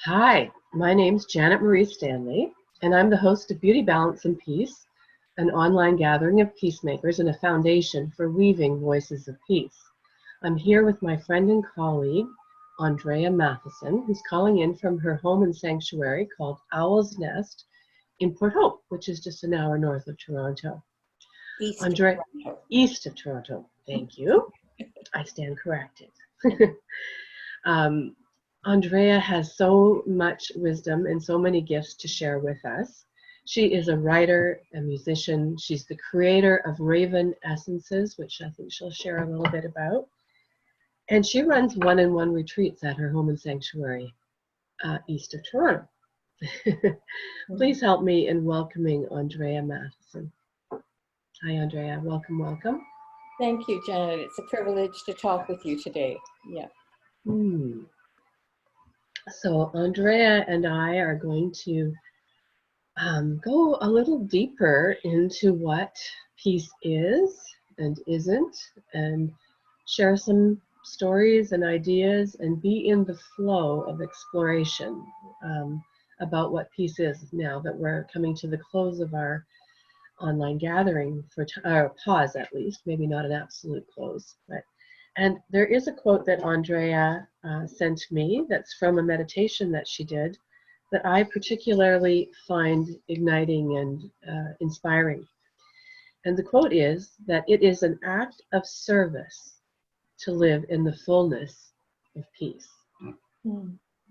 Hi, my name's Janet Stanley, and I'm the host of Beauty, Balance and Peace, an online gathering of peacemakers and a foundation for weaving voices of peace. I'm here with my friend and colleague, Andrea Mathieson, who's calling in from her home and sanctuary called Owl's Nest in Port Hope, which is just an hour north of Toronto. East of Toronto. East of Toronto. Thank you. I stand corrected. Andrea has so much wisdom and so many gifts to share with us. She is a writer, a musician. She's the creator of Raven Essences, which I think she'll share a little bit about. And she runs one-on-one retreats at her home and sanctuary east of Toronto. Please help me in welcoming Andrea Mathieson. Hi, Andrea. Welcome, welcome. Thank you, Janet. It's a privilege to talk with you today. Yeah. So Andrea and I are going to go a little deeper into what peace is and isn't, and share some stories and ideas and be in the flow of exploration about what peace is now that we're coming to the close of our online gathering, for our pause at least, maybe not an absolute close. And there is a quote that Andrea sent me that's from a meditation that she did that I particularly find igniting and inspiring. And the quote is that it is an act of service to live in the fullness of peace. I'm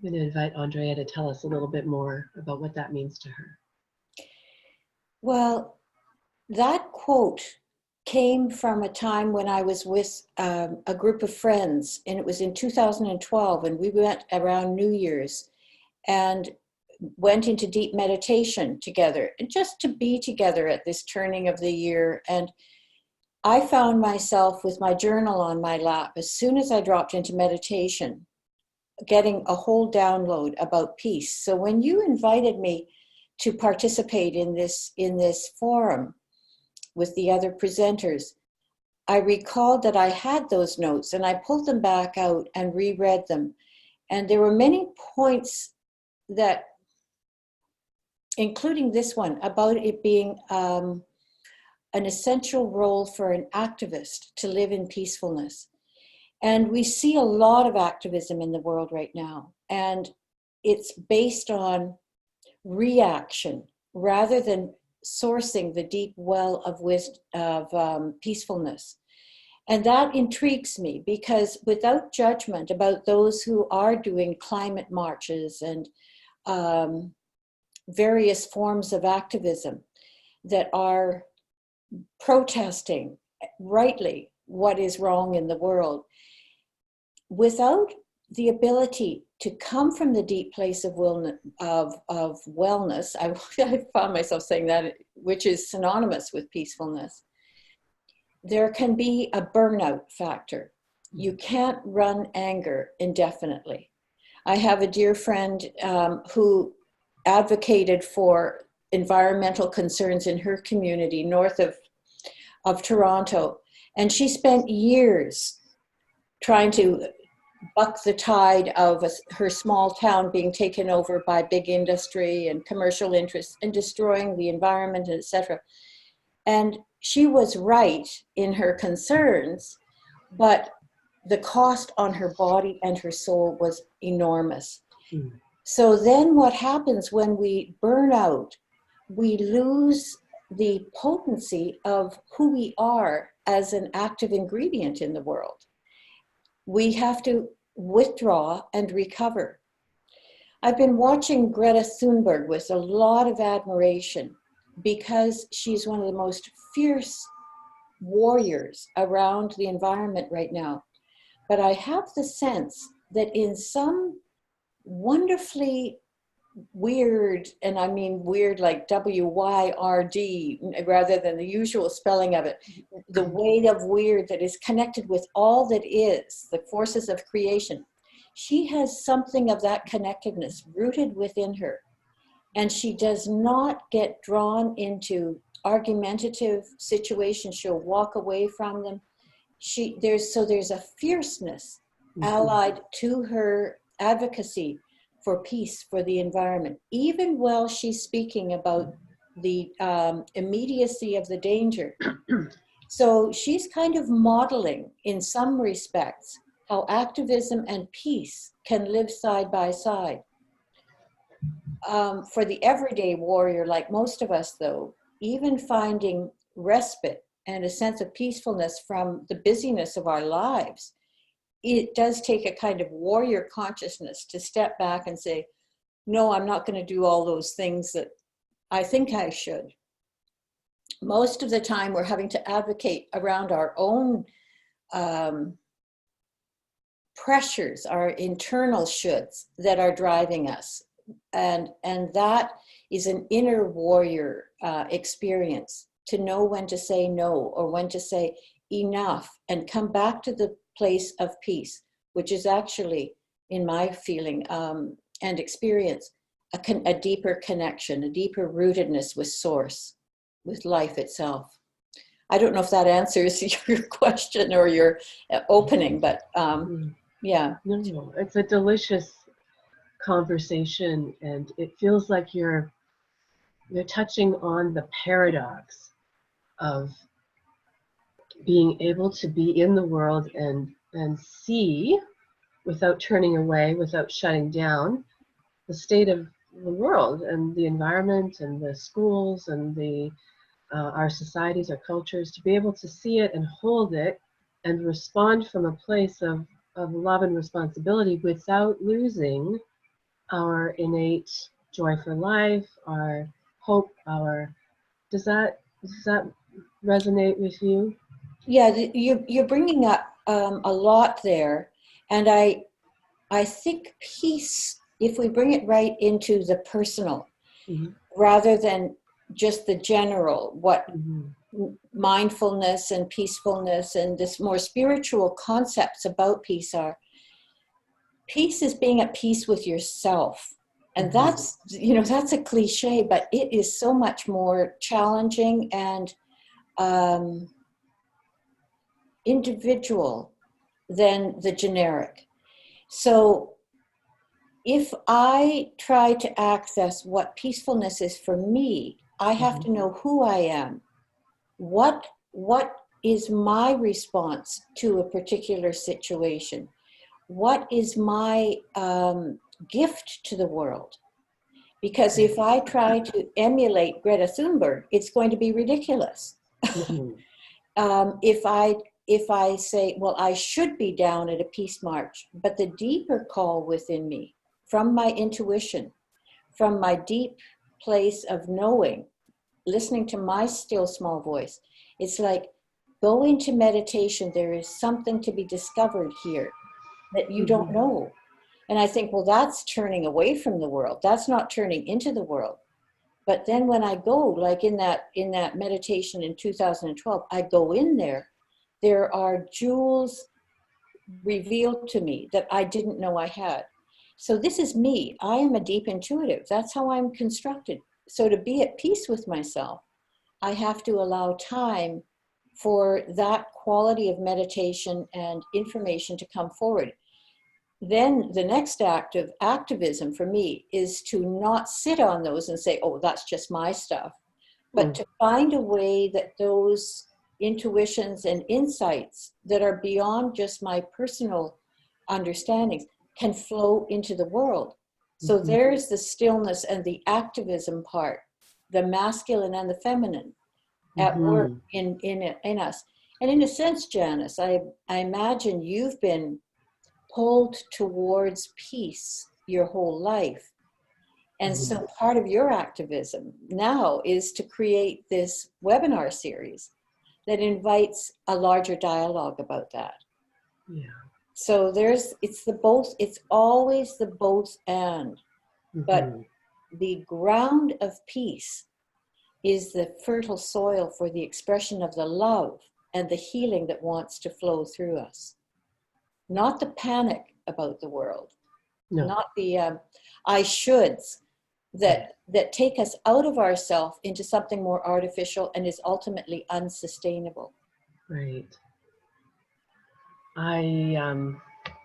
going to invite Andrea to tell us a little bit more about what that means to her. Well, that quote came from a time when I was with a group of friends, and it was in 2012, and we went around New Year's and went into deep meditation together, and just to be together at this turning of the year. And I found myself with my journal on my lap as soon as I dropped into meditation, getting a whole download about peace. So when you invited me to participate in this forum with the other presenters, I recalled that I had those notes and I pulled them back out and reread them. And there were many points that, including this one, about it being an essential role for an activist to live in peacefulness. And we see a lot of activism in the world right now, and it's based on reaction rather than sourcing the deep well of wisdom, of peacefulness. And that intrigues me, because without judgment about those who are doing climate marches and various forms of activism that are protesting rightly what is wrong in the world, without the ability to come from the deep place of wellness, I found myself saying that, which is synonymous with peacefulness, there can be a burnout factor. You can't run anger indefinitely. I have a dear friend who advocated for environmental concerns in her community north of Toronto, and she spent years trying to buck the tide of her small town being taken over by big industry and commercial interests and destroying the environment, etc. And she was right in her concerns, but the cost on her body and her soul was enormous. So then what happens when we burn out, we lose the potency of who we are as an active ingredient in the world. We have to withdraw and recover. I've been watching Greta Thunberg with a lot of admiration, because she's one of the most fierce warriors around the environment right now. But I have the sense that in some wonderfully weird, and I mean weird like W-Y-R-D rather than the usual spelling of it, the weight of weird that is connected with all that is, the forces of creation. She has something of that connectedness rooted within her, and she does not get drawn into argumentative situations. She'll walk away from them. There's a fierceness allied to her advocacy for peace, for the environment, even while she's speaking about the immediacy of the danger. So she's kind of modeling, in some respects, how activism and peace can live side by side. For the everyday warrior, like most of us, though, even finding respite and a sense of peacefulness from the busyness of our lives, it does take a kind of warrior consciousness to step back and say, no, I'm not going to do all those things that I think I should. Most of the time, we're having to advocate around our own pressures, our internal shoulds that are driving us. And that is an inner warrior experience, to know when to say no or when to say enough and come back to the place of peace, which is actually, in my feeling and experience, a deeper connection, a deeper rootedness with source, with life itself. I don't know if that answers your question or your opening, but yeah. No, it's a delicious conversation, and it feels like you're touching on the paradox of being able to be in the world and see, without turning away, without shutting down, the state of the world and the environment and the schools and the our societies, our cultures, to be able to see it and hold it and respond from a place of love and responsibility without losing our innate joy for life, our hope, does that resonate with you? Yeah, you're bringing up a lot there, and I think peace, if we bring it right into the personal, rather than just the general, what mindfulness and peacefulness and this more spiritual concepts about peace are. Peace is being at peace with yourself. And that's, that's a cliche, but it is so much more challenging and individual than the generic. So if I try to access what peacefulness is for me, I have to know who I am. What is my response to a particular situation? What is my gift to the world? Because if I try to emulate Greta Thunberg, it's going to be ridiculous. If I say, well, I should be down at a peace march, but the deeper call within me, from my intuition, from my deep place of knowing, listening to my still small voice, it's like, go into meditation. There is something to be discovered here that you don't know. And I think, well, that's turning away from the world. That's not turning into the world. But then when I go, like in that meditation in 2012, I go in there are jewels revealed to me that I didn't know I had. So this is me. I am a deep intuitive. That's how I'm constructed. So to be at peace with myself, I have to allow time for that quality of meditation and information to come forward. Then the next act of activism for me is to not sit on those and say, oh, that's just my stuff, but to find a way that those intuitions and insights that are beyond just my personal understandings can flow into the world. So there's the stillness and the activism part, the masculine and the feminine at work in us. And in a sense, Janice, I imagine you've been pulled towards peace your whole life. And so part of your activism now is to create this webinar series that invites a larger dialogue about that. Yeah. So it's always the both and, but the ground of peace is the fertile soil for the expression of the love and the healing that wants to flow through us. Not the panic about the world, not the I shoulds that take us out of ourselves into something more artificial and is ultimately unsustainable. Right.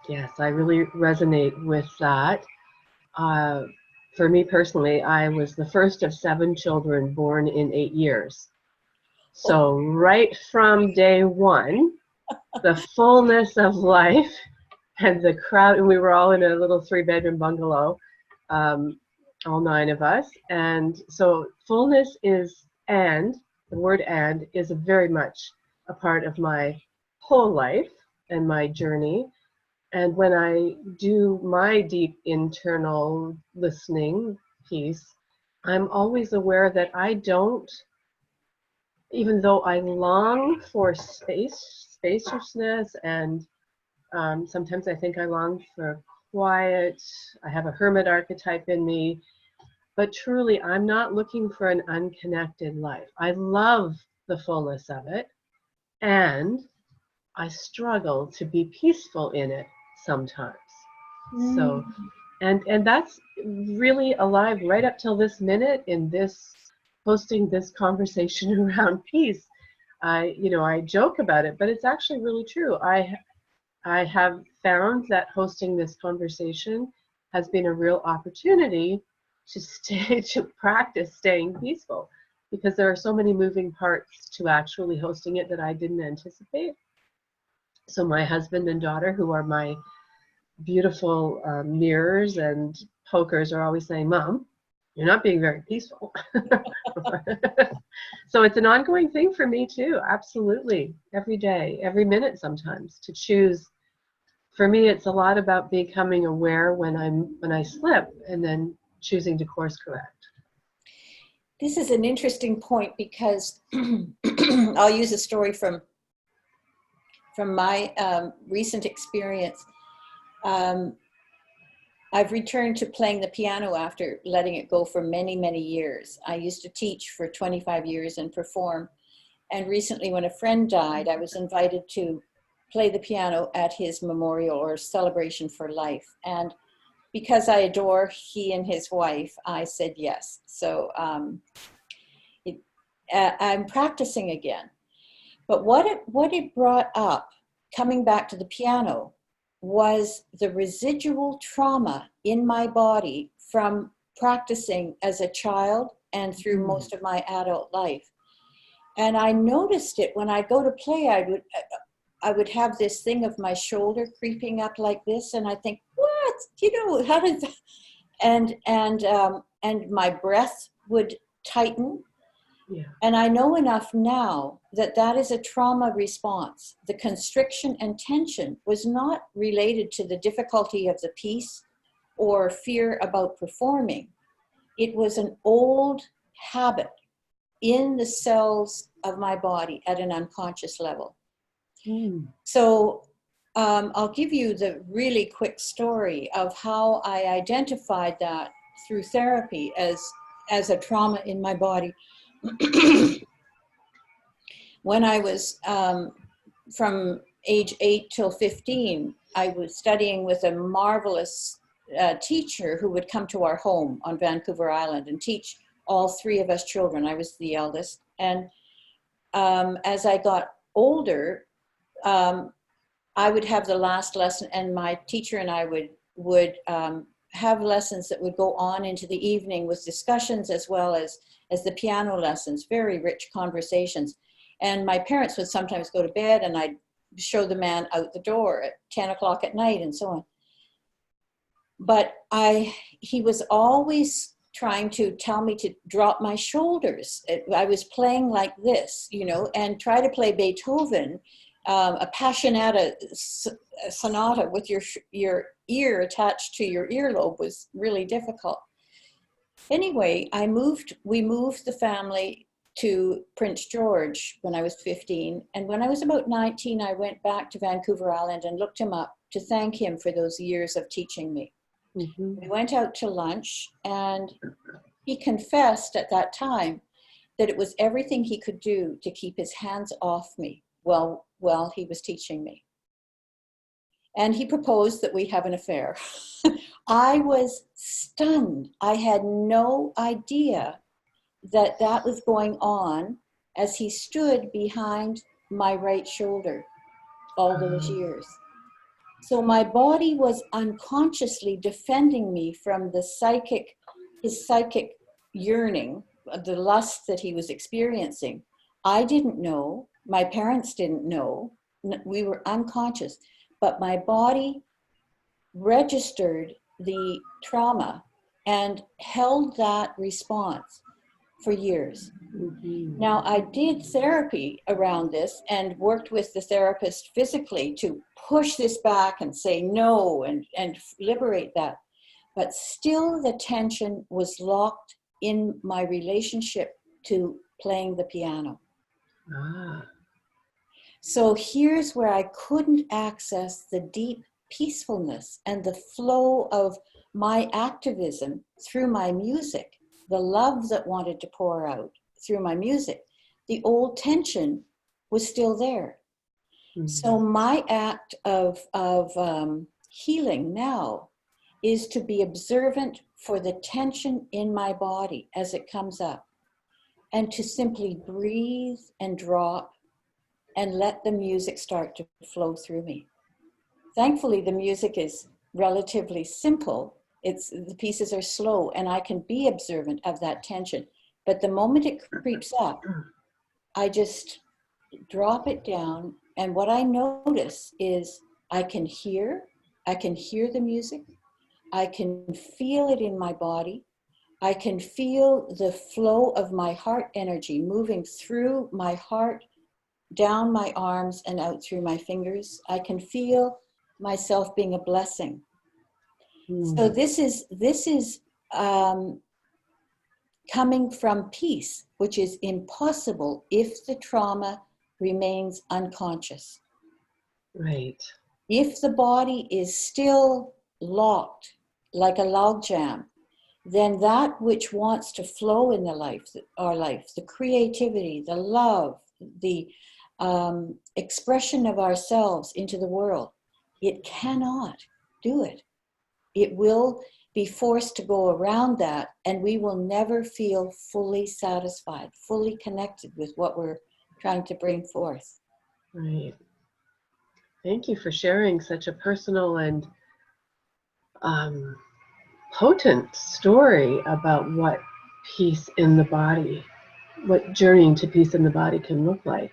Yes, I really resonate with that. for me personally, I was the first of 7 children born in 8 years. So right from day one, the fullness of life and the crowd, and we were all in a little 3-bedroom bungalow, all 9 of us. And so fullness is, and the word and is very much a part of my whole life and my journey. And when I do my deep internal listening piece, I'm always aware that I don't, even though I long for spaciousness, and sometimes I think I long for quiet. I have a hermit archetype in me, but truly I'm not looking for an unconnected life. I love the fullness of it, and I struggle to be peaceful in it sometimes. So, and that's really alive right up till this minute in this hosting this conversation around peace. I joke about it, but it's actually really true. I have found that hosting this conversation has been a real opportunity to practice staying peaceful, because there are so many moving parts to actually hosting it that I didn't anticipate. So my husband and daughter, who are my beautiful mirrors and pokers, are always saying, "Mom, you're not being very peaceful." So it's an ongoing thing for me too, absolutely. Every day, every minute sometimes, to choose. For me, it's a lot about becoming aware when I slip, and then choosing to course correct. This is an interesting point, because I'll use a story from my recent experience. I've returned to playing the piano after letting it go for many, many years. I used to teach for 25 years and perform. And recently, when a friend died, I was invited to play the piano at his memorial or celebration for life. And because I adore he and his wife, I said yes. So I'm practicing again. But what it brought up, coming back to the piano, was the residual trauma in my body from practicing as a child and through most of my adult life. And I noticed it when I go to play. I would have this thing of my shoulder creeping up like this, and I think, what? How did that? And my breath would tighten. Yeah. And I know enough now that that is a trauma response. The constriction and tension was not related to the difficulty of the piece or fear about performing. It was an old habit in the cells of my body at an unconscious level. So I'll give you the really quick story of how I identified that through therapy as a trauma in my body. When I was from age 8 till 15, I was studying with a marvelous teacher who would come to our home on Vancouver Island and teach all 3 of us children. I was the eldest. And as I got older, I would have the last lesson, and my teacher and I would have lessons that would go on into the evening with discussions as well as the piano lessons, very rich conversations. And my parents would sometimes go to bed, and I'd show the man out the door at 10 o'clock at night and so on. But he was always trying to tell me to drop my shoulders. I was playing like this, and try to play Beethoven, a passionata sonata with your ear attached to your earlobe was really difficult. Anyway, we moved the family to Prince George when I was 15. And when I was about 19, I went back to Vancouver Island and looked him up to thank him for those years of teaching me. Mm-hmm. We went out to lunch, and he confessed at that time that it was everything he could do to keep his hands off me while he was teaching me. And he proposed that we have an affair. I was stunned. I had no idea that was going on as he stood behind my right shoulder all those years. So my body was unconsciously defending me from his psychic yearning, the lust that he was experiencing. I didn't know, my parents didn't know, we were unconscious, but my body registered the trauma and held that response for years. Mm-hmm. Now, I did therapy around this and worked with the therapist physically to push this back and say no and liberate that. But still the tension was locked in my relationship to playing the piano. Ah. So here's where I couldn't access the deep peacefulness and the flow of my activism through my music, the love that wanted to pour out through my music. The old tension was still there. Mm-hmm. So my act of healing now is to be observant for the tension in my body as it comes up, and to simply breathe and drop and let the music start to flow through me. Thankfully, the music is relatively simple. The pieces are slow, and I can be observant of that tension. But the moment it creeps up, I just drop it down. And what I notice is I can hear the music. I can feel it in my body. I can feel the flow of my heart energy moving through my heart, down my arms and out through my fingers. I can feel myself being a blessing. So this is coming from peace, which is impossible if the trauma remains unconscious. Right. If the body is still locked like a logjam, then that which wants to flow in our life, the creativity, the love, the expression of ourselves into the world, it cannot do it. It will be forced to go around that, and we will never feel fully satisfied, fully connected with what we're trying to bring forth. Right. Thank you for sharing such a personal and potent story about what peace in the body, what journeying to peace in the body can look like.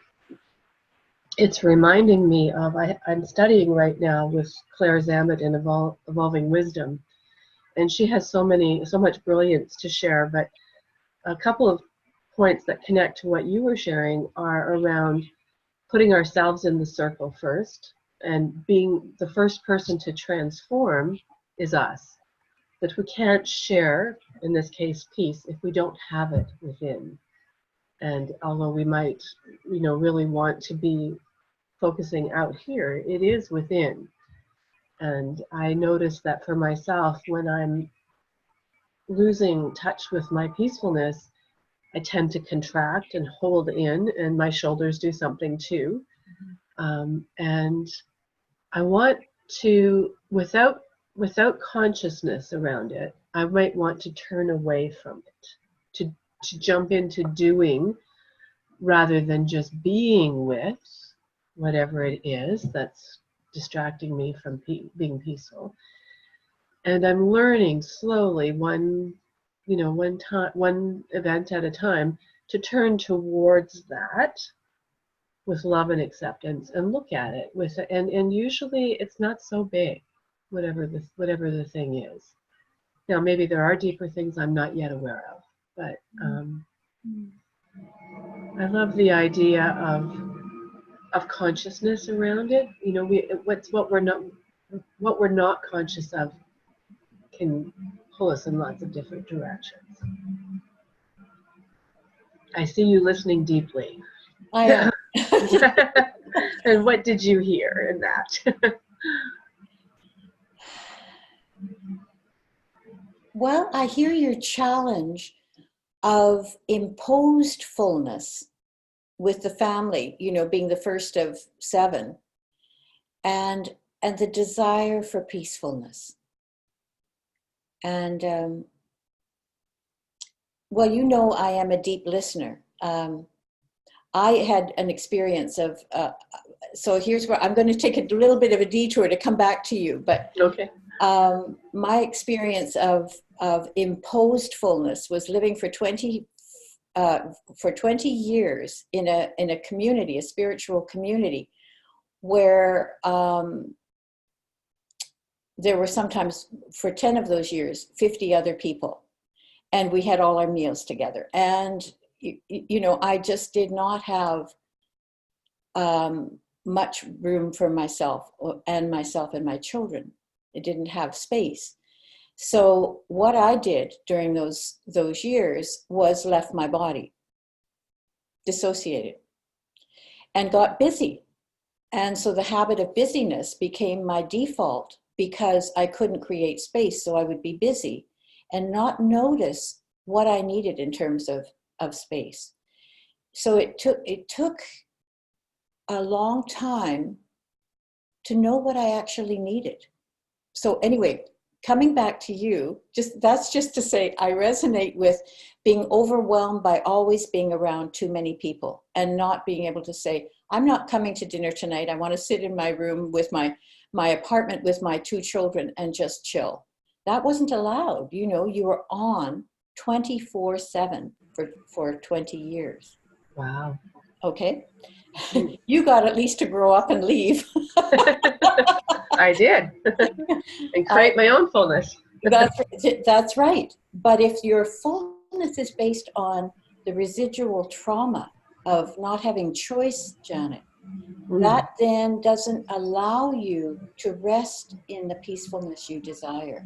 It's reminding me of, I'm studying right now with Claire Zammit in Evolving Wisdom, and she has so much brilliance to share, but a couple of points that connect to what you were sharing are around putting ourselves in the circle first, and being the first person to transform is us. That we can't share, in this case, peace, if we don't have it within. And although we might, really want to be focusing out here, it is within. And I notice that for myself, when I'm losing touch with my peacefulness, I tend to contract and hold in, and my shoulders do something too. And I want to, without consciousness around it, I might want to turn away from it, to jump into doing rather than just being with whatever it is that's distracting me from being peaceful. And I'm learning slowly, one event at a time, to turn towards that with love and acceptance and look at it and usually it's not so big, whatever the thing is. Now maybe there are deeper things I'm not yet aware of, but I love the idea of consciousness around it. What we're not conscious of can pull us in lots of different directions. I see you listening deeply. I am. And what did you hear in that? Well, I hear your challenge of imposed fullness with the family, being the first of 7, and the desire for peacefulness. And well, I am a deep listener. I had an experience of so here's where I'm going to take a little bit of a detour to come back to you. But Okay. My experience of imposed fullness was living for 20 years in a community, a spiritual community, where there were sometimes, for 10 of those years, 50 other people, and we had all our meals together. And I just did not have much room for myself and my children. It didn't have space. So what I did during those years was left my body, dissociated, and got busy. And so the habit of busyness became my default because I couldn't create space. So I would be busy and not notice what I needed in terms of space. So it took a long time to know what I actually needed. So anyway, coming back to you, that's just to say I resonate with being overwhelmed by always being around too many people and not being able to say, I'm not coming to dinner tonight. I want to sit in my room with my apartment with my 2 children and just chill. That wasn't allowed. You were on 24/7 for 20 years. Wow. Okay. You got at least to grow up and leave. I did. And create my own fullness. That's right. But if your fullness is based on the residual trauma of not having choice, Janet, that then doesn't allow you to rest in the peacefulness you desire.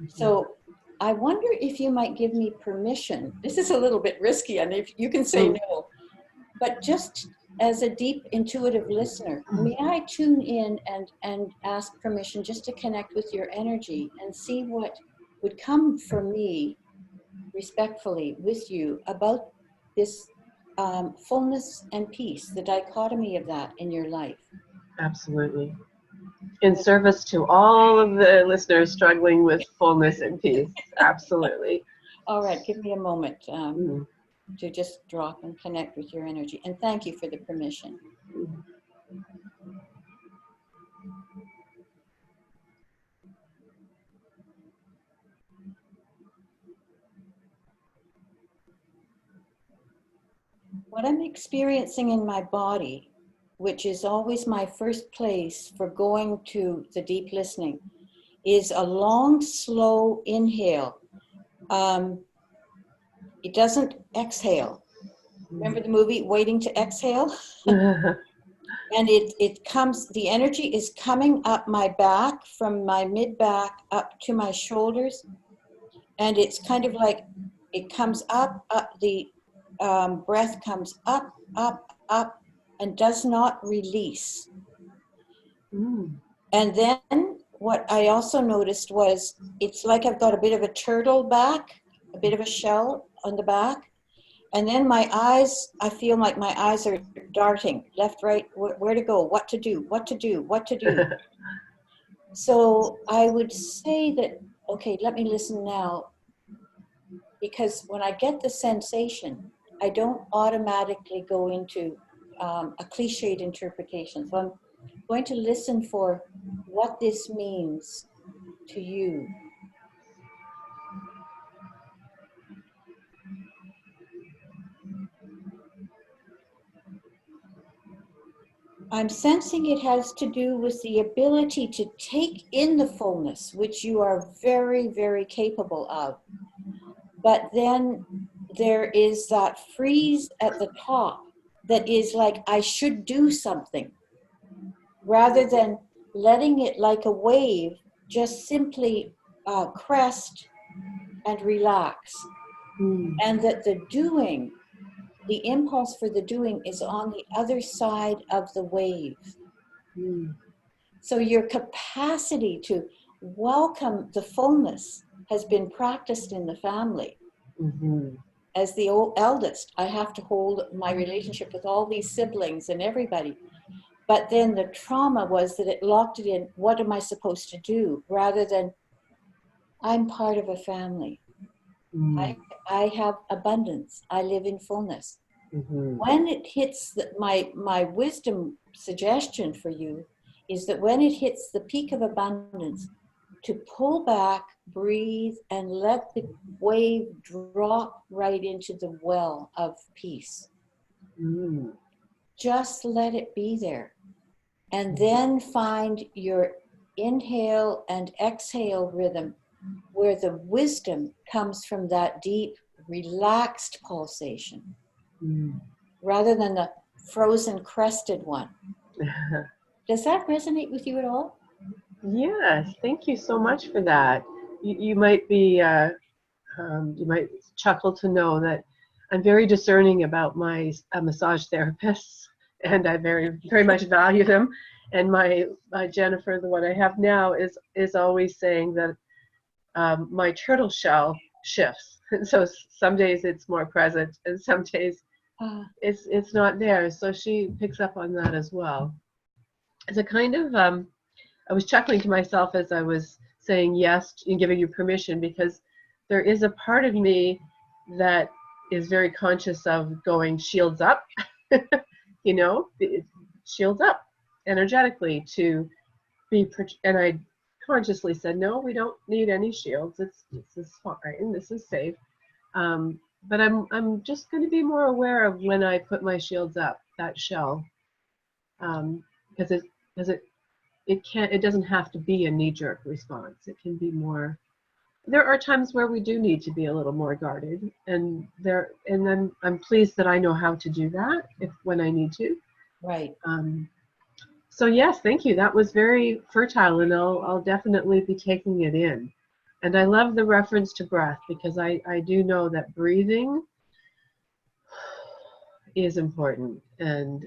So I wonder if you might give me permission. This is a little bit risky, and if you can say no, but just as a deep intuitive listener, may I tune in and ask permission just to connect with your energy and see what would come from me respectfully with you about this fullness and peace, the dichotomy of that in your life. Absolutely. In service to all of the listeners struggling with fullness and peace. Absolutely. All right, give me a moment to just drop and connect with your energy. And thank you for the permission. What I'm experiencing in my body, which is always my first place for going to the deep listening, is a long, slow inhale. It doesn't exhale. Remember the movie Waiting to Exhale? And it comes, the energy is coming up my back, from my mid-back up to my shoulders. And it's kind of like, it comes up, the breath comes up, up, and does not release. And then what I also noticed was, it's like I've got a bit of a turtle back, a bit of a shell on the back. And then my eyes, I feel like my eyes are darting left, right, where to go, what to do. So I would say that, okay, let me listen now, because when I get the sensation, I don't automatically go into a cliched interpretation. So I'm going to listen for what this means to you. I'm sensing it has to do with the ability to take in the fullness, which you are very, very capable of. But then there is that freeze at the top that is like, I should do something, rather than letting it, like a wave, just simply crest and relax. And that the doing, the impulse for the doing, is on the other side of the wave. So your capacity to welcome the fullness has been practiced in the family. As the eldest, I have to hold my relationship with all these siblings and everybody. But then the trauma was that it locked it in, what am I supposed to do? Rather than, I'm part of a family. I have abundance. I live in fullness. When it hits my wisdom suggestion for you is that when it hits the peak of abundance, to pull back, breathe, and let the wave drop right into the well of peace. Mm. Just let it be there. And then find your inhale and exhale rhythm, where the wisdom comes from that deep, relaxed pulsation, rather than the frozen, crested one. Does that resonate with you at all? Yes, thank you so much for that. You might be, you might chuckle to know that I'm very discerning about my massage therapists, and I very, very much value them. And my Jennifer, the one I have now, is always saying that my turtle shell shifts. And so some days it's more present, and some days it's not there. So she picks up on that as well. It's a kind of I was chuckling to myself as I was saying yes and giving you permission, because there is a part of me that is very conscious of going shields up, you know, shields up energetically to be, and I consciously said, no, we don't need any shields. This is fine. This is safe. But I'm just going to be more aware of when I put my shields up, that shell, because it doesn't have to be a knee-jerk response. It can be more. There are times where we do need to be a little more guarded, and I'm pleased that I know how to do that when I need to. Right. So yes, thank you. That was very fertile, and I'll definitely be taking it in. And I love the reference to breath, because I do know that breathing is important. And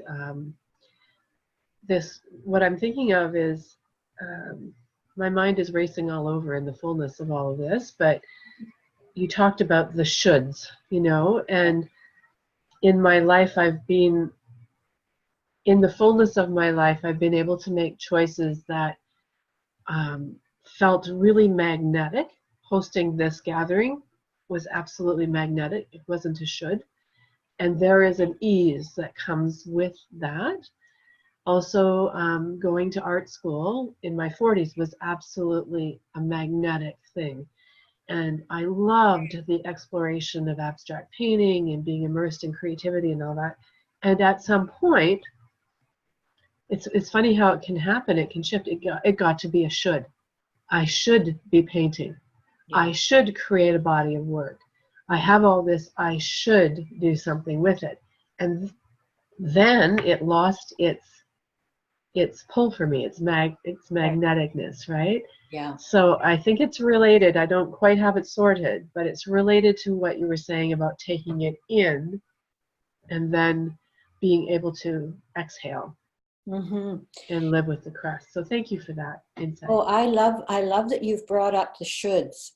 what I'm thinking of is, my mind is racing all over in the fullness of all of this, but you talked about the shoulds, you know, and in my life in the fullness of my life, I've been able to make choices that felt really magnetic. Hosting this gathering was absolutely magnetic. It wasn't a should. And there is an ease that comes with that. Also, going to art school in my 40s was absolutely a magnetic thing. And I loved the exploration of abstract painting and being immersed in creativity and all that. And at some point, it's funny how it can happen. It can shift. It got to be a should. I should be painting. Yeah. I should create a body of work. I have all this. I should do something with it. And then it lost its pull for me. Its magneticness, right? Yeah. So I think it's related. I don't quite have it sorted, but it's related to what you were saying about taking it in and then being able to exhale. Mm-hmm. And live with the crest. So thank you for that insight. Oh, I love that you've brought up the shoulds.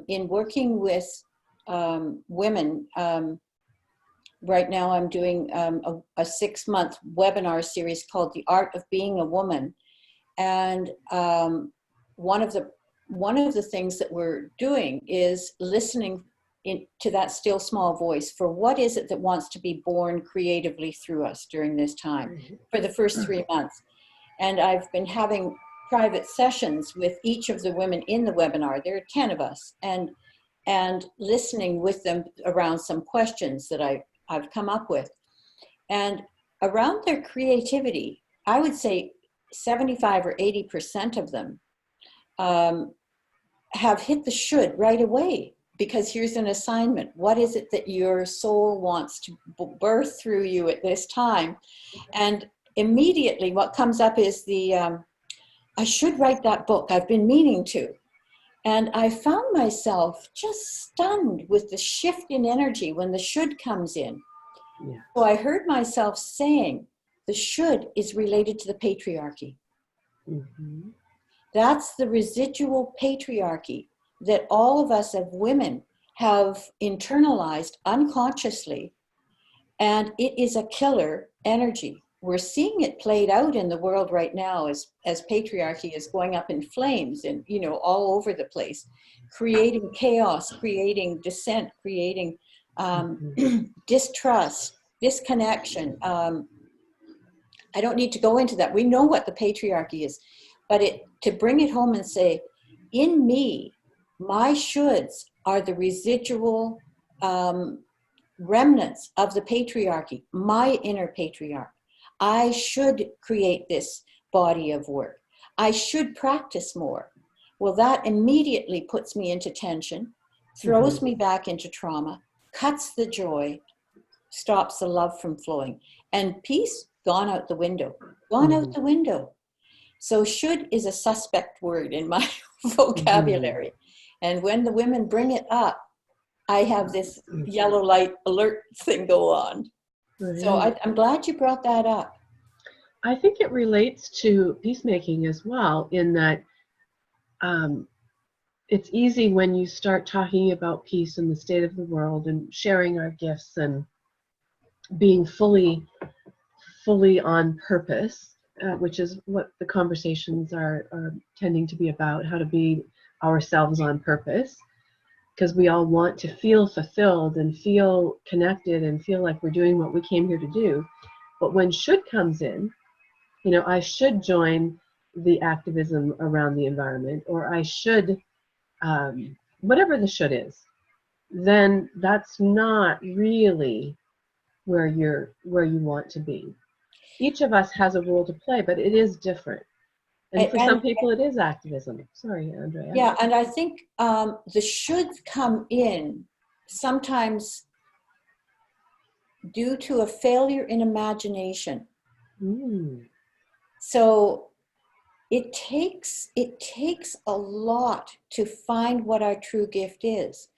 In working with women, right now I'm doing a 6-month webinar series called The Art of Being a Woman. And one of the things that we're doing is listening to that still small voice for what is it that wants to be born creatively through us during this time for the first 3 months. And I've been having private sessions with each of the women in the webinar. There are 10 of us, and listening with them around some questions that I've come up with. And around their creativity, I would say 75 or 80% of them have hit the should right away. Because here's an assignment. What is it that your soul wants to birth through you at this time? And immediately what comes up is I should write that book. I've been meaning to. And I found myself just stunned with the shift in energy when the should comes in. Yeah. So I heard myself saying, the should is related to the patriarchy. Mm-hmm. That's the residual patriarchy that all of us as women have internalized unconsciously, and it is a killer energy. We're seeing it played out in the world right now as patriarchy is going up in flames and, you know, all over the place, creating chaos, creating dissent, creating distrust, disconnection, I don't need to go into that. We know what the patriarchy is, but to bring it home and say, in me, my shoulds are the residual remnants of the patriarchy, my inner patriarch. I should create this body of work. I should practice more. Well, that immediately puts me into tension, throws me back into trauma, cuts the joy, stops the love from flowing. And peace, gone out the window, gone out the window. So should is a suspect word in my vocabulary. And when the women bring it up, I have this yellow light alert thing go on. Right. So I'm glad you brought that up. I think it relates to peacemaking as well, in that it's easy when you start talking about peace and the state of the world and sharing our gifts and being fully on purpose, which is what the conversations are tending to be about, how to be ourselves on purpose, because we all want to feel fulfilled and feel connected and feel like we're doing what we came here to do. But when should comes in, I should join the activism around the environment, or I should, whatever the should is, then that's not really where you want to be. Each of us has a role to play, but it is different. And for some people, it is activism. Sorry, Andrea. Yeah, and I think the shoulds come in sometimes due to a failure in imagination. So it takes a lot to find what our true gift is.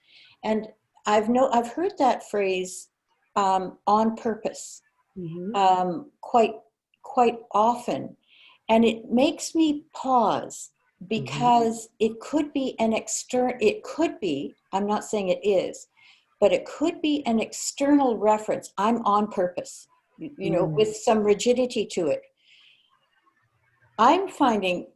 And I've heard that phrase on purpose quite often. And it makes me pause, because it could be I'm not saying it is, but it could be an external reference. I'm on purpose, with some rigidity to it. I'm finding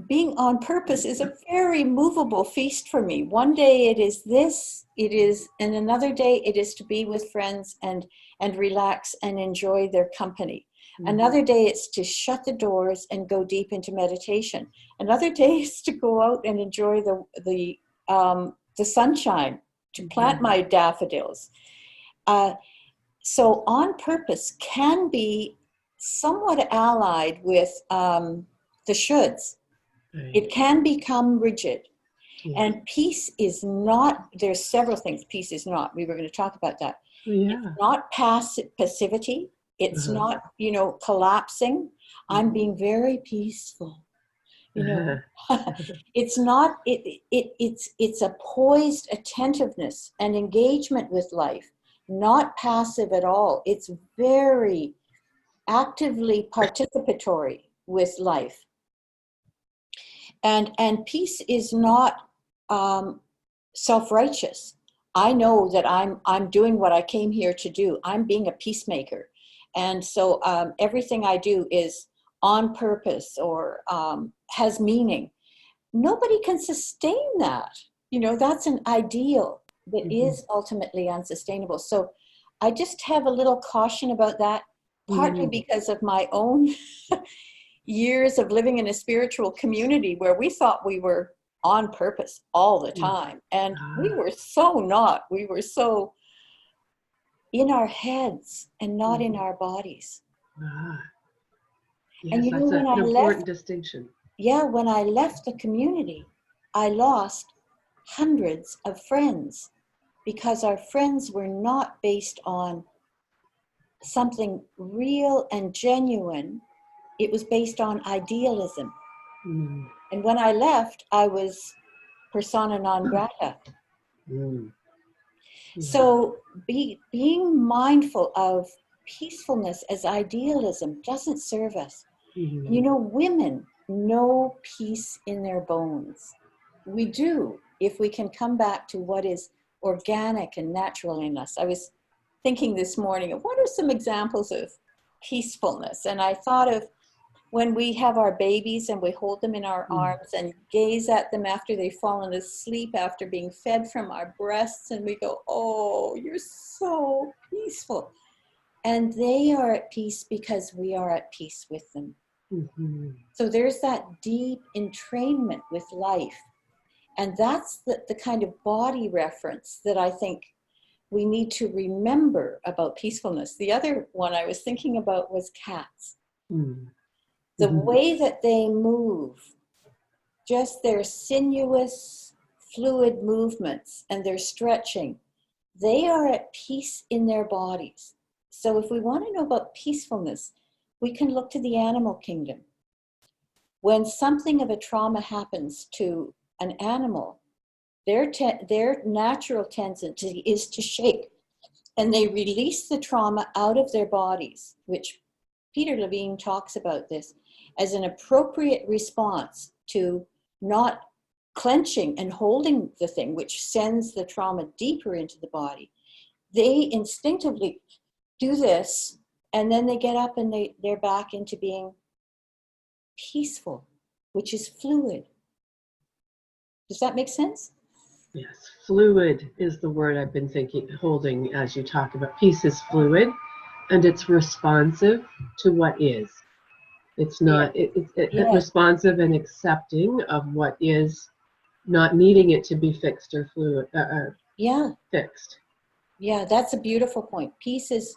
being on purpose is a very movable feast for me. One day it is this, and another day it is to be with friends and relax and enjoy their company. Another day it's to shut the doors and go deep into meditation. Another day is to go out and enjoy the sunshine, to plant my daffodils. So on purpose can be somewhat allied with the shoulds. It can become rigid. And peace is not, there's several things peace is not. We were going to talk about that. It's not passivity. It's not, collapsing. I'm being very peaceful. It's not, it's a poised attentiveness and engagement with life, not passive at all. It's very actively participatory with life. And peace is not self-righteous. I know that I'm doing what I came here to do. I'm being a peacemaker. And so everything I do is on purpose or has meaning. Nobody can sustain that. That's an ideal that is ultimately unsustainable. So I just have a little caution about that, partly because of my own years of living in a spiritual community where we thought we were on purpose all the time. And we were so not. We were so in our heads and not in our bodies. Yes, and that's an important distinction. Yeah, when I left the community, I lost hundreds of friends because our friends were not based on something real and genuine. It was based on idealism. And when I left, I was persona non grata. So being mindful of peacefulness as idealism doesn't serve us. Women know peace in their bones. We do, if we can come back to what is organic and natural in us. I was thinking this morning of what are some examples of peacefulness, and I thought of when we have our babies and we hold them in our arms and gaze at them after they've fallen asleep, after being fed from our breasts, and we go, oh, you're so peaceful. And they are at peace because we are at peace with them. Mm-hmm. So there's that deep entrainment with life. And that's the kind of body reference that I think we need to remember about peacefulness. The other one I was thinking about was cats. Mm-hmm. The way that they move, just their sinuous, fluid movements and their stretching, they are at peace in their bodies. So if we want to know about peacefulness, we can look to the animal kingdom. When something of a trauma happens to an animal, their natural tendency is to shake, and they release the trauma out of their bodies, which Peter Levine talks about this as an appropriate response to not clenching and holding the thing, which sends the trauma deeper into the body. They instinctively do this, and then they get up and they're back into being peaceful, which is fluid. Does that make sense? Yes, fluid is the word I've been holding as you talk about. Peace is fluid, and it's responsive to what is. It's not, it's responsive and accepting of what is, not needing it to be fixed or fluid, fixed. Yeah, that's a beautiful point. Peace is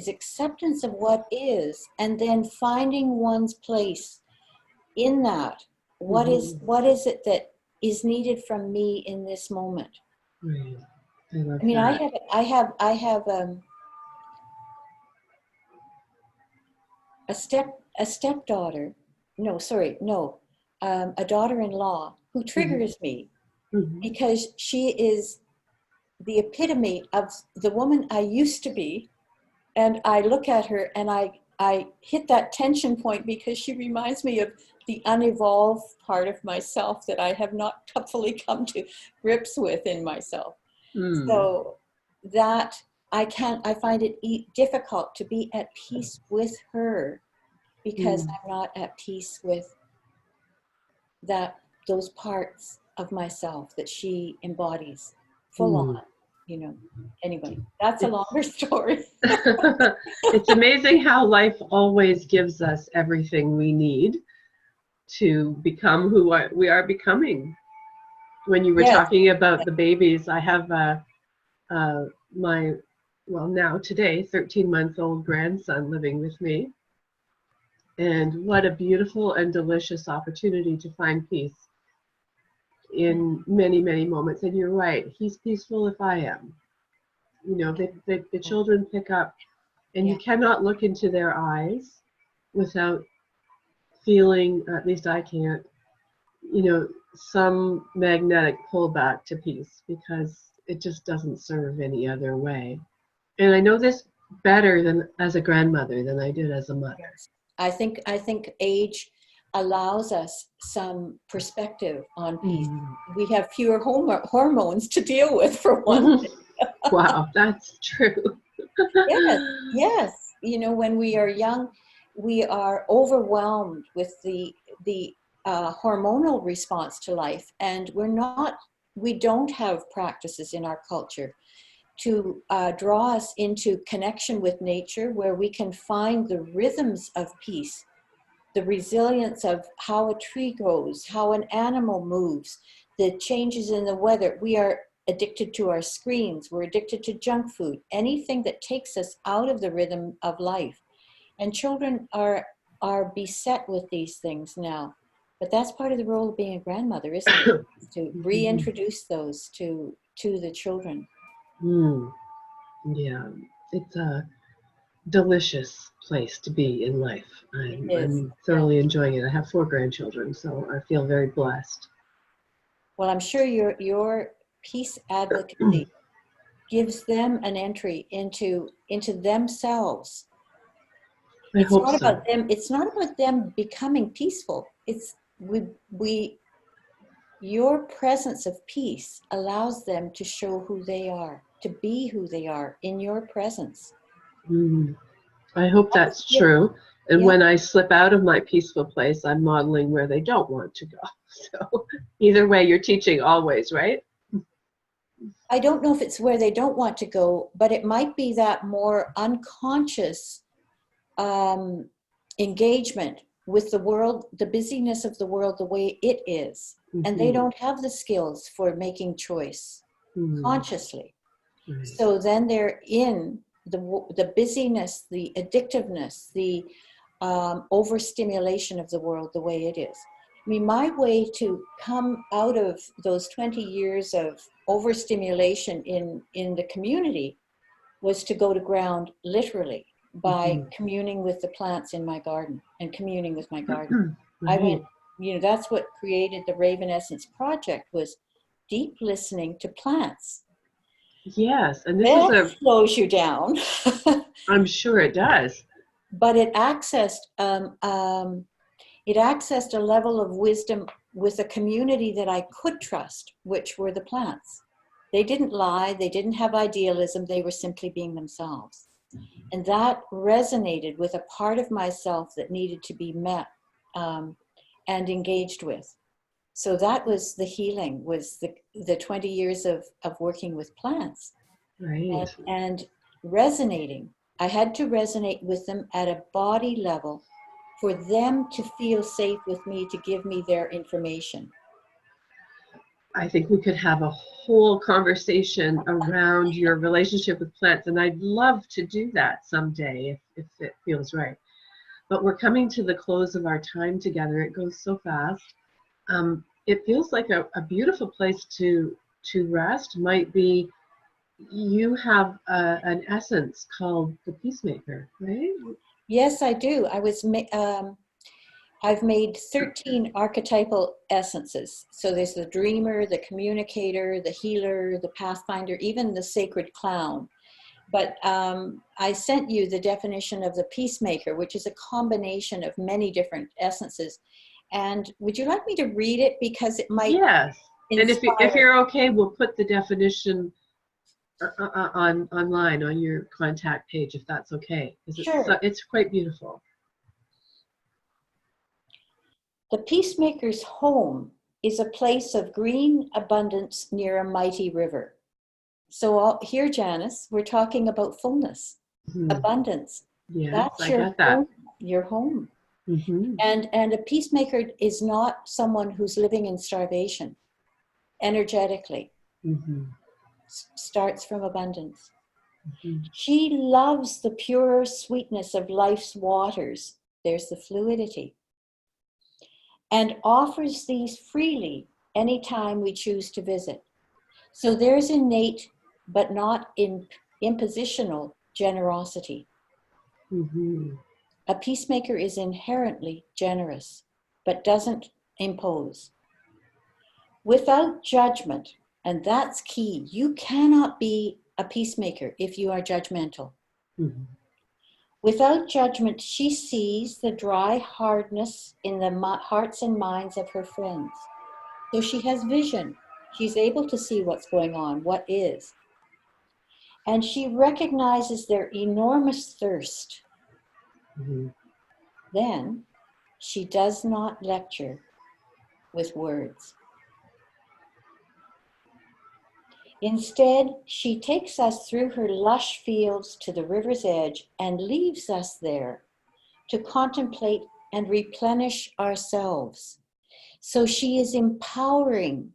acceptance of what is, and then finding one's place in that. What is it that is needed from me in this moment? Right. I love I mean, that. I have a stepdaughter. No, sorry, no, a daughter-in-law who triggers me because she is the epitome of the woman I used to be, and I look at her and I hit that tension point because she reminds me of the unevolved part of myself that I have not fully come to grips with in myself. So that I find it difficult to be at peace with her because I'm not at peace with those parts of myself that she embodies full on, you know. Anyway, that's a longer story. It's amazing how life always gives us everything we need to become who we are becoming. When you were talking about the babies, I have now today, 13-month-old grandson living with me. And what a beautiful and delicious opportunity to find peace in many, many moments. And you're right, he's peaceful if I am. You know, the children pick up, and you cannot look into their eyes without feeling, at least I can't, you know, some magnetic pullback to peace, because it just doesn't serve any other way. And I know this better than as a grandmother than I did as a mother. I think age allows us some perspective on peace. We have fewer hormones to deal with, for one thing. Wow, that's true. Yes. You know, when we are young, we are overwhelmed with the hormonal response to life, and we don't have practices in our culture to draw us into connection with nature, where we can find the rhythms of peace, the resilience of how a tree grows, how an animal moves, the changes in the weather. We are addicted to our screens. We're addicted to junk food, anything that takes us out of the rhythm of life. And children are beset with these things now. But that's part of the role of being a grandmother, isn't it? To reintroduce those to the children. Yeah, it's a delicious place to be in life. I'm thoroughly enjoying it. I have 4 grandchildren, so I feel very blessed. Well, I'm sure your peace advocacy gives them an entry into themselves. It's not about them becoming peaceful. It's your presence of peace allows them to show who they are, to be who they are in your presence. I hope that's true. And when I slip out of my peaceful place, I'm modeling where they don't want to go. So either way, you're teaching always, right? I don't know if it's where they don't want to go, but it might be that more unconscious engagement with the world, the busyness of the world, the way it is. And they don't have the skills for making choice consciously. Right. So then they're in the busyness, the addictiveness, the overstimulation of the world the way it is. I mean, my way to come out of those 20 years of overstimulation in the community was to go to ground literally by communing with the plants in my garden and communing with my garden. Right. I went, you know, that's what created the Raven Essence Project, was deep listening to plants. Yes, and this That is slows you down. I'm sure it does. But it accessed a level of wisdom with a community that I could trust, which were the plants. They didn't lie, they didn't have idealism, they were simply being themselves. And that resonated with a part of myself that needed to be met and engaged with. So that was the healing, was the 20 years of working with plants. Right. And resonating. I had to resonate with them at a body level for them to feel safe with me, to give me their information. I think we could have a whole conversation around your relationship with plants, and I'd love to do that someday if it feels right. But we're coming to the close of our time together. It goes so fast. It feels like a beautiful place to rest might be, you have an essence called the Peacemaker, right? Yes, I do. I've made 13 archetypal essences. So there's the dreamer, the communicator, the healer, the pathfinder, even the sacred clown. But I sent you the definition of the peacemaker, which is a combination of many different essences. And would you like me to read it? Because it might Yes. inspire. And if you're okay, we'll put the definition online on your contact page, if that's okay. Sure. It's quite beautiful. The peacemaker's home is a place of green abundance near a mighty river. So here, Janice, we're talking about fullness, abundance. Yes, That's I get that. home, your home. And a peacemaker is not someone who's living in starvation energetically. Starts from abundance. She loves the pure sweetness of life's waters. There's the fluidity. And offers these freely anytime we choose to visit. So there's innate, but not impositional generosity. A peacemaker is inherently generous, but doesn't impose. Without judgment, and that's key, you cannot be a peacemaker if you are judgmental. Without judgment, she sees the dry hardness in the hearts and minds of her friends. So she has vision. She's able to see what's going on, what is. And she recognizes their enormous thirst. Then she does not lecture with words. Instead, she takes us through her lush fields to the river's edge and leaves us there to contemplate and replenish ourselves. So she is empowering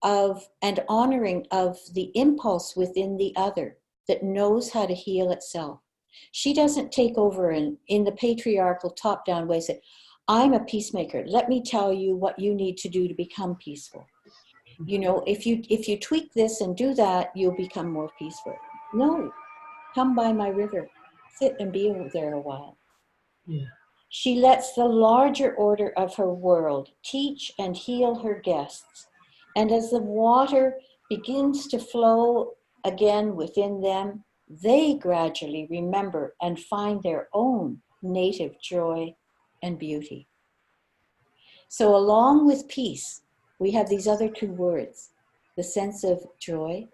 of and honoring of the impulse within the other that knows how to heal itself. She doesn't take over in the patriarchal top-down way, say, I'm a peacemaker. Let me tell you what you need to do to become peaceful. You know, if you tweak this and do that, you'll become more peaceful. No, come by my river, sit and be there a while. Yeah. She lets the larger order of her world teach and heal her guests. And as the water begins to flow again within them, they gradually remember and find their own native joy and beauty. So along with peace, we have these other two words, the sense of joy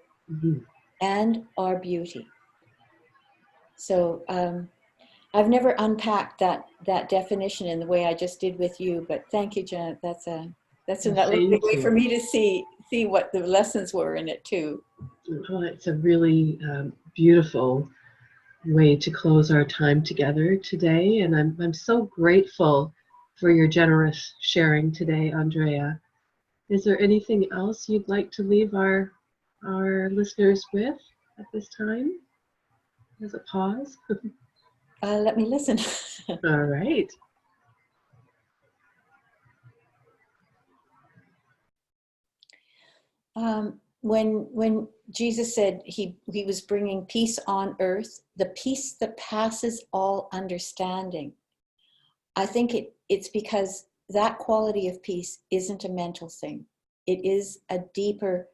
and our beauty. So I've never unpacked that definition in the way I just did with you, but thank you, Janet. That's a lovely way for me to see what the lessons were in it too. Well, it's a really beautiful way to close our time together today, and I'm so grateful for your generous sharing today, Andrea. Is there anything else you'd like to leave our listeners with at this time? As a pause. Let me listen. All right. When Jesus said he was bringing peace on earth, the peace that passes all understanding, I think it's because that quality of peace isn't a mental thing. It is a deeper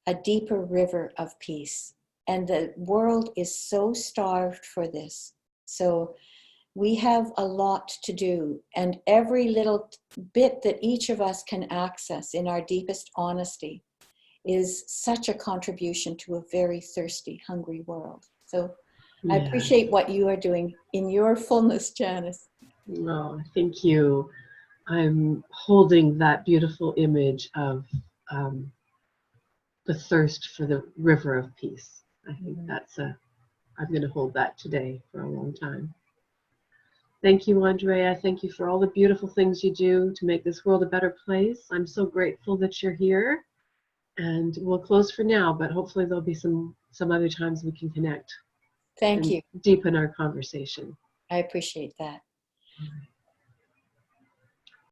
river of peace. And the world is so starved for this. So we have a lot to do. And every little bit that each of us can access in our deepest honesty is such a contribution to a very thirsty, hungry world. So I Yeah. appreciate what you are doing in your fullness, Janice. Oh, thank you. I'm holding that beautiful image of the thirst for the river of peace. I think I'm going to hold that today for a long time. Thank you, Andrea. Thank you for all the beautiful things you do to make this world a better place. I'm so grateful that you're here. And we'll close for now, but hopefully there'll be some other times we can connect. Thank you. Deepen our conversation. I appreciate that.